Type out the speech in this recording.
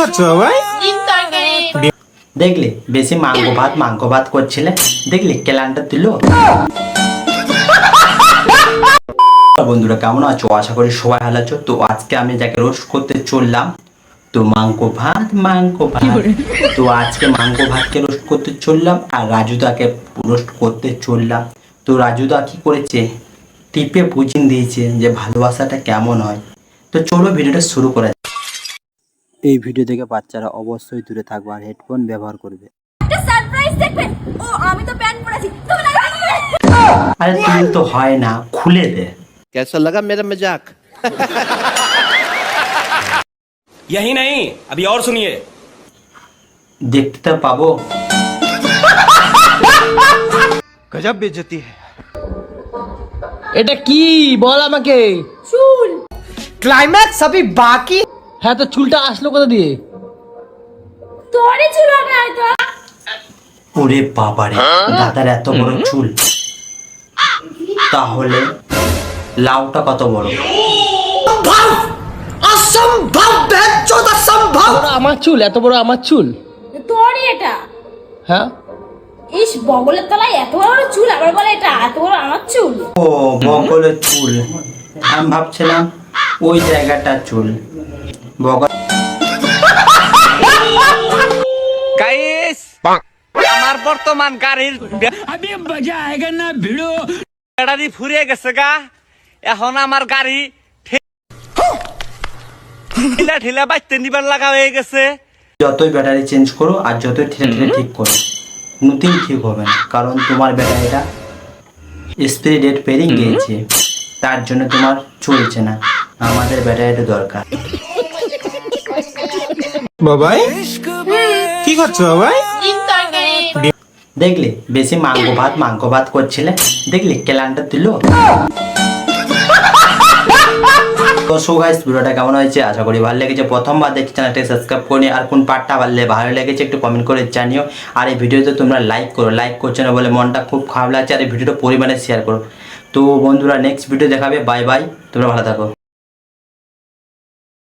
করছো ভাই? দেখলি বেশি মাংস ভাত করছিলে, দেখলি কেলানটা দিল। বন্ধুরা কেমন আছো? আশা করি সবাই ভালো আছো। তো আজকে আমি যাকে রোস্ট করতে চললাম, তো মাংস ভাত। তো আজকে মাংস ভাতকে রোস্ট করতে চললাম আর রাজুদাকে রোস্ট করতে চললাম। তো রাজুদা কি করেছে, টিপে বুঝিয়ে দিয়েছে যে ভালোবাসাটা কেমন হয়। তো চলো ভিডিওটা শুরু করা যাক। এই ভিডিও থেকে বাচ্চারা অবশ্যই দূরে থাকবে আর হেডফোন ব্যবহার করবে। একটা সারপ্রাইজ দেখবেন। ও আমি তো প্যান্ট পরেছি, তুমি লাগাবে। আরে তুমি তো হয় না, খুলে দে। कैसा लगा मेरा मजाक? यही नहीं, अभी और सुनिए। দেখতে তো পাবো। गजब बेइज्जती है। এটা কি বল আমাকে। চুল ক্লাইম্যাক্স अभी বাকি। হ্যাঁ তো চুলটা আসলো কোথা দিয়ে? তোরই চুল হবে হয়তো। ওরে বাবারে, দাদার এত বড় চুল, তাহলে লাউটা কত বড়? বড় আমার চুল, এত বড় আমার চুল। তোরই এটা। হ্যাঁ ইস বগলের তলায় এত বড় চুল, আবার বলে এটা এত বড় আমার চুল। ও বগলের চুল, আমি ভাবছিলাম ওই জায়গাটা চুল। বগল গাইস আমার বর্তমান গাড়ির ব্যাটারি ফুরিয়ে গেছে গা। এখন আমার গাড়ি ঢিলা ঢিলা বাইতে নিবার লাগা হয়ে গেছে। যতই ব্যাটারি চেঞ্জ করো আর যতই ঠেলে ঠেলে ঠিক করো, নতুন ঠিক হবে না। কারণ তোমার ব্যাটারিটা এক্সপায়ারি ডেট পেরিয়ে গিয়েছে, তার জন্য তোমার চলছে না। আমাদের ব্যাটারিটা দরকার। বাবাই কি করছো বাবাই? দেখলি বেশি মাংস ভাত করছিলে, দেখলি কেলানটা দিল। তো সো গাইস, ভিডিওটা কেমন হয়েছে আশা করি ভালো লেগেছে। প্রথমবার দেখছি চ্যানেলটাকে সাবস্ক্রাইব করে আর কোন পার্টটা ভালো লেগেছে একটু কমেন্ট করে জানিও। আর এই ভিডিওতে তোমরা লাইক করছো না বলে মনটা খুব খারাপ লাগছে। আর এই ভিডিওটা পরিমাণে শেয়ার করো। তো বন্ধুরা নেক্সট ভিডিও দেখাবে। বাই বাই, তোমরা ভালো থাকো।